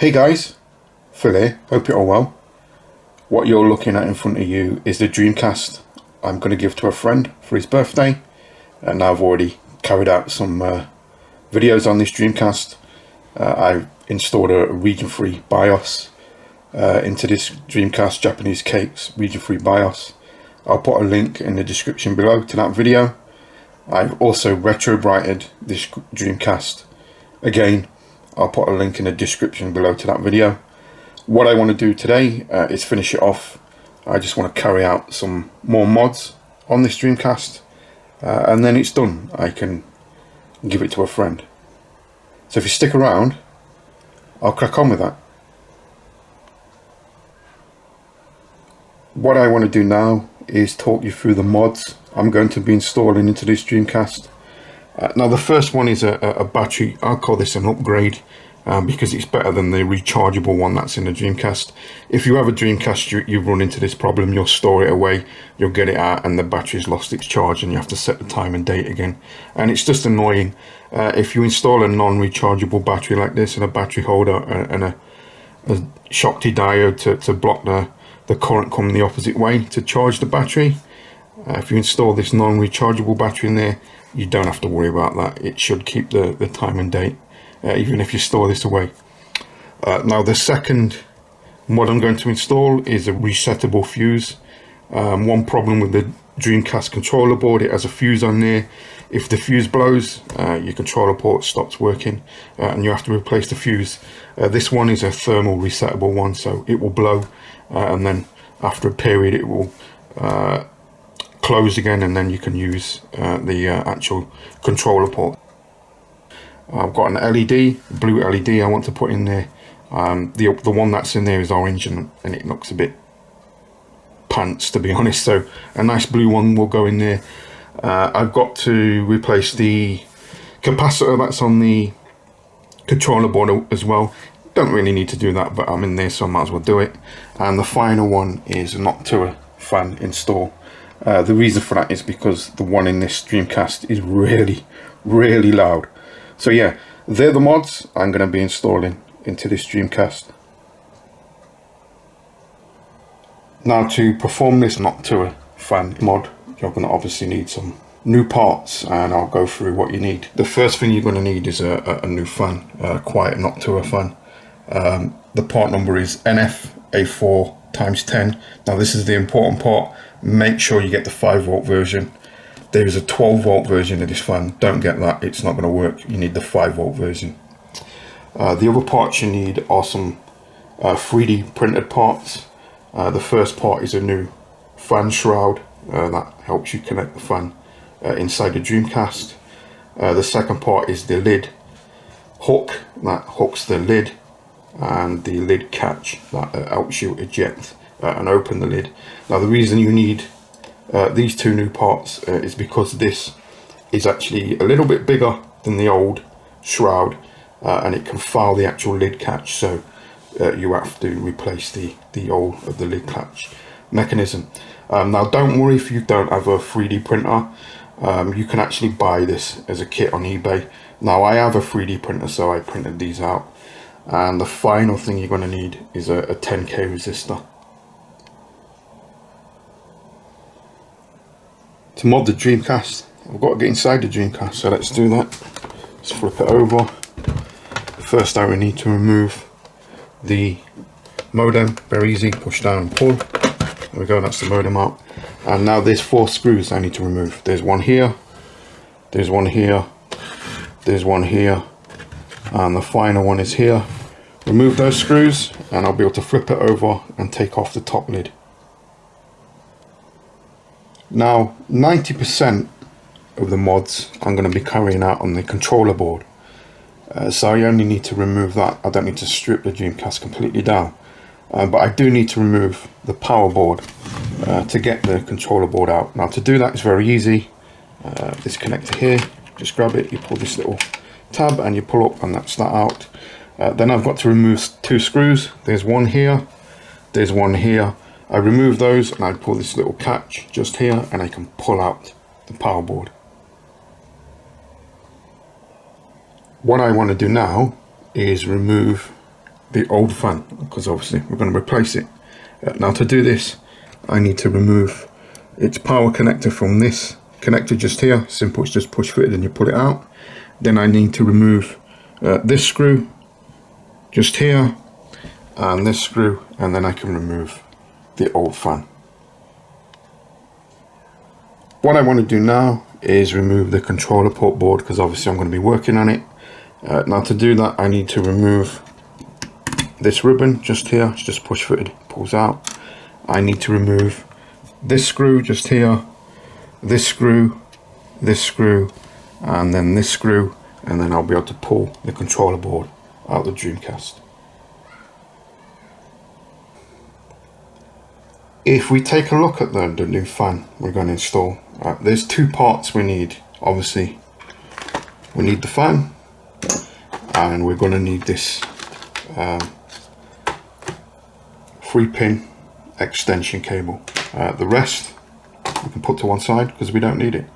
Hey guys, Phil here, hope you're all well. What you're looking at in front of you is the Dreamcast I'm going to give to a friend for his birthday, and I've already carried out some videos on this Dreamcast. I've installed a region-free BIOS into this Dreamcast, Japanese Cakes region-free BIOS. I'll put a link in the description below to that video. I've also RetroBrighted this Dreamcast. Again, I'll put a link in the description below to that video. What I want to do today is finish it off. I just want to carry out some more mods on this Dreamcast, and then it's done. I can give it to a friend. So if you stick around, I'll crack on with that. What I want to do now is talk you through the mods I'm going to be installing into this Dreamcast. Now the first one is a battery. I'll call this an upgrade because it's better than the rechargeable one that's in the Dreamcast. If you have a Dreamcast, you run into this problem. You'll store it away, you'll get it out, and the battery's lost its charge, and you have to set the time and date again. And it's just annoying. If you install a non-rechargeable battery like this, and a battery holder and a Schottky diode to block the current coming the opposite way to charge the battery, if you install this non-rechargeable battery in there, you don't have to worry about that. It should keep the time and date, even if you store this away. Now the second mod I'm going to install is a resettable fuse. One problem with the Dreamcast controller board, it has a fuse on there. If the fuse blows, your controller port stops working, and you have to replace the fuse. This one is a thermal resettable one, so it will blow, and then after a period it will close again, and then you can use the actual controller port. I've got an LED, blue LED I want to put in there. The one that's in there is orange, and it looks a bit pants, to be honest, so a nice blue one will go in there. I've got to replace the capacitor that's on the controller board as well. Don't really need to do that, but I'm in there, so I might as well do it. And the final one is a Noctua fan install. The reason for that is because the one in this Dreamcast is really loud. So yeah, they're the mods I'm going to be installing into this Dreamcast. Now to perform this Noctua fan mod, you're going to obviously need some new parts, and I'll go through what you need. The first thing you're going to need is a new fan, quiet Noctua fan. The part number is NF-A4x10. Now this is the important part. Make sure you get the 5-volt version. There is a 12-volt version of this fan. Don't get that, it's not going to work. You need the 5-volt version. The other parts you need are some 3D printed parts. The first part is a new fan shroud that helps you connect the fan inside the Dreamcast. The second part is the lid hook that hooks the lid, and the lid catch that helps you eject and open the lid. Now the reason you need these two new parts is because this is actually a little bit bigger than the old shroud, and it can foul the actual lid catch, so you have to replace the old of the lid catch mechanism. Now don't worry if you don't have a 3D printer. You can actually buy this as a kit on eBay. Now I have a 3D printer, so I printed these out. And the final thing you're going to need is a 10K resistor. To mod the Dreamcast, I've got to get inside the Dreamcast, so let's do that. Let's flip it over. First I will need to remove the modem. Very easy, push down and pull. There we go, that's the modem out. And now there's 4 screws I need to remove. There's one here, there's one here, there's one here, and the final one is here. Remove those screws and I'll be able to flip it over and take off the top lid. Now 90% of the mods I'm going to be carrying out on the controller board, so I only need to remove that. I don't need to strip the Dreamcast completely down, but I do need to remove the power board to get the controller board out. Now to do that is very easy. This connector here, just grab it, you pull this little tab and you pull up, and that's that out. Then I've got to remove 2 screws. There's one here, there's one here. I remove those and I pull this little catch just here, and I can pull out the power board. What I want to do now is remove the old fan, because obviously we're going to replace it. Now to do this, I need to remove its power connector from this connector just here. Simple, it's just push fitted and you pull it out. Then I need to remove this screw just here, and this screw, and then I can remove the old fan. What I want to do now is remove the controller port board, because obviously I'm going to be working on it. Now to do that, I need to remove this ribbon just here. It's just push fitted, pulls out. I need to remove this screw just here, this screw, and then this screw, and then I'll be able to pull the controller board out of the Dreamcast. If we take a look at the new fan we're going to install, there's two parts we need. Obviously, we need the fan, and we're going to need this 3-pin extension cable. The rest we can put to one side because we don't need it.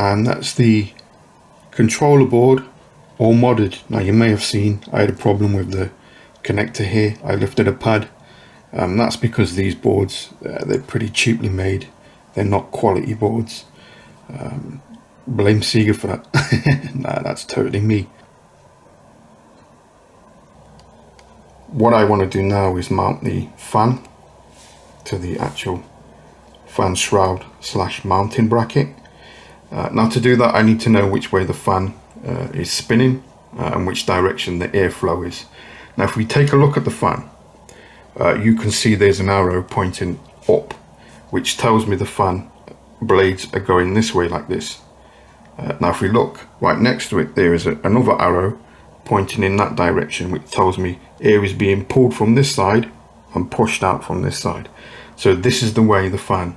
and that's the controller board, all modded. Now you may have seen I had a problem with the connector here. I lifted a pad. That's because these boards, they're pretty cheaply made. They're not quality boards. Blame SEGA for that. Nah, that's totally me. What I want to do now is mount the fan to the actual fan shroud / mounting bracket. Now to do that, I need to know which way the fan is spinning and which direction the airflow is. Now if we take a look at the fan, you can see there's an arrow pointing up, which tells me the fan blades are going this way, like this. Now if we look right next to it, there is another arrow pointing in that direction, which tells me air is being pulled from this side and pushed out from this side. So this is the way the fan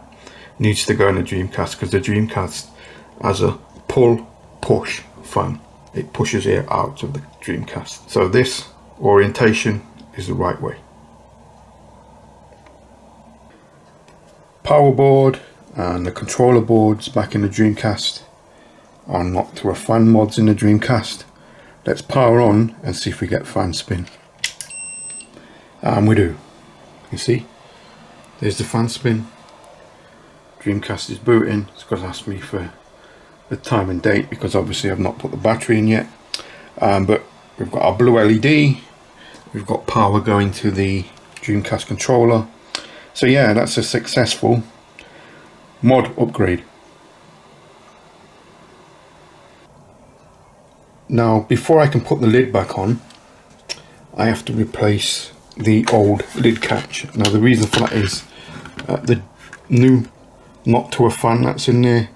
needs to go in the Dreamcast, because the Dreamcast has a pull-push fan. It pushes air out of the Dreamcast. So this orientation is the right way. Power board and the controller boards back in the Dreamcast are not to a fan mods in the Dreamcast. Let's power on and see if we get fan spin. And we do. You see, there's the fan spin. Dreamcast is booting. It's going to ask me for the time and date because obviously I've not put the battery in yet. But we've got our blue LED. We've got power going to the Dreamcast controller. So yeah, that's a successful mod upgrade. Now before I can put the lid back on, I have to replace the old lid catch. Now the reason for that is the new not to a fan that's in there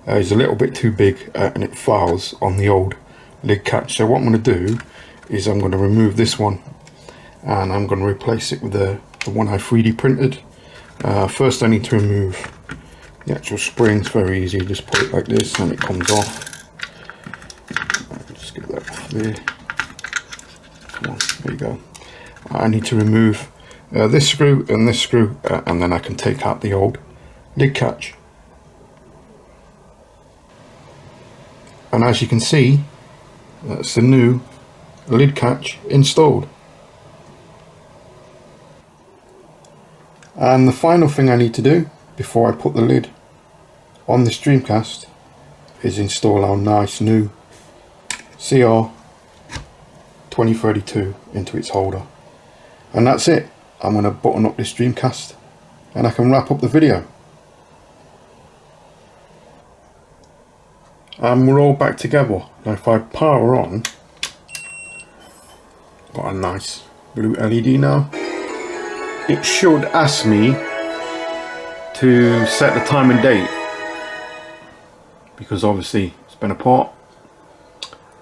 is a little bit too big and it fouls on the old lid catch. So what I'm going to do is I'm going to remove this one and I'm going to replace it with the one I 3D printed. First I need to remove the actual springs. Very easy, just put it like this and it comes off. Just get that off there. Come on, there you go. I need to remove this screw and this screw and then I can take out the old lid catch. And as you can see, that's the new lid catch installed. And the final thing I need to do before I put the lid on this Dreamcast is install our nice new CR 2032 into its holder. And that's it. I'm going to button up this Dreamcast and I can wrap up the video. And we're all back together. Now if I power on, got a nice blue LED now. It should ask me to set the time and date, because obviously it's been apart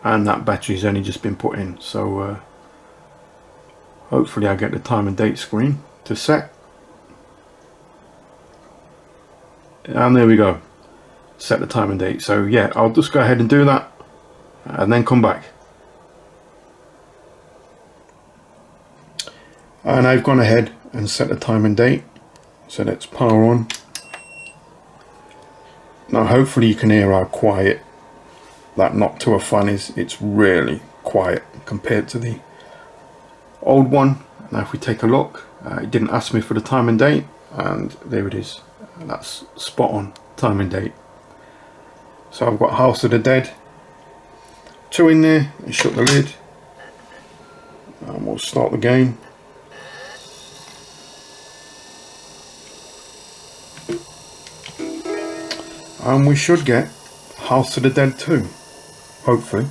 and that battery's only just been put in. So hopefully I get the time and date screen to set. And there we go. Set the time and date. So yeah, I'll just go ahead and do that and then come back. And I've gone ahead and set the time and date. So let's power on. Now hopefully you can hear how quiet that not to a fan is. It's really quiet compared to the old one. Now if we take a look, it didn't ask me for the time and date, and there it is. That's spot on time and date. So I've got House of the Dead 2 in there, and shut the lid and we'll start the game. And we should get House of the Dead 2, hopefully.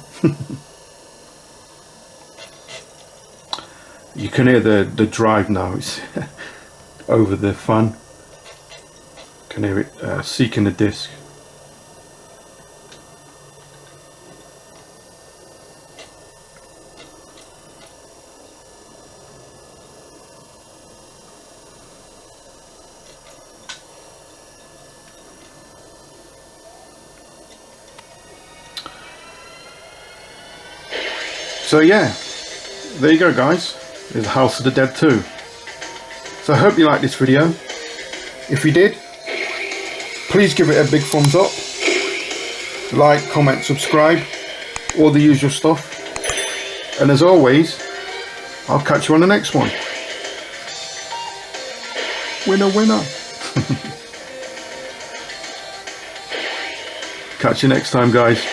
You can hear the drive now, it's over the fan. You can hear it seeking the disc. So yeah, there you go guys, there's House of the Dead 2. So I hope you liked this video. If you did, please give it a big thumbs up. like, comment, subscribe, all the usual stuff. And as always, I'll catch you on the next one. Winner, winner. Catch you next time, guys.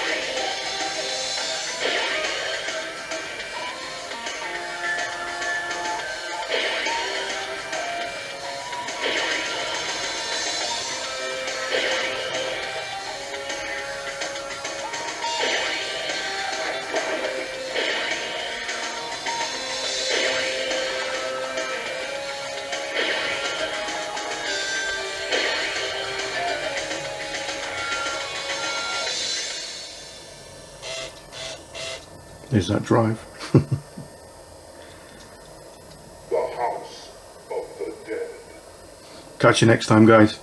There's that drive. The House of the Dead. Catch you next time, guys.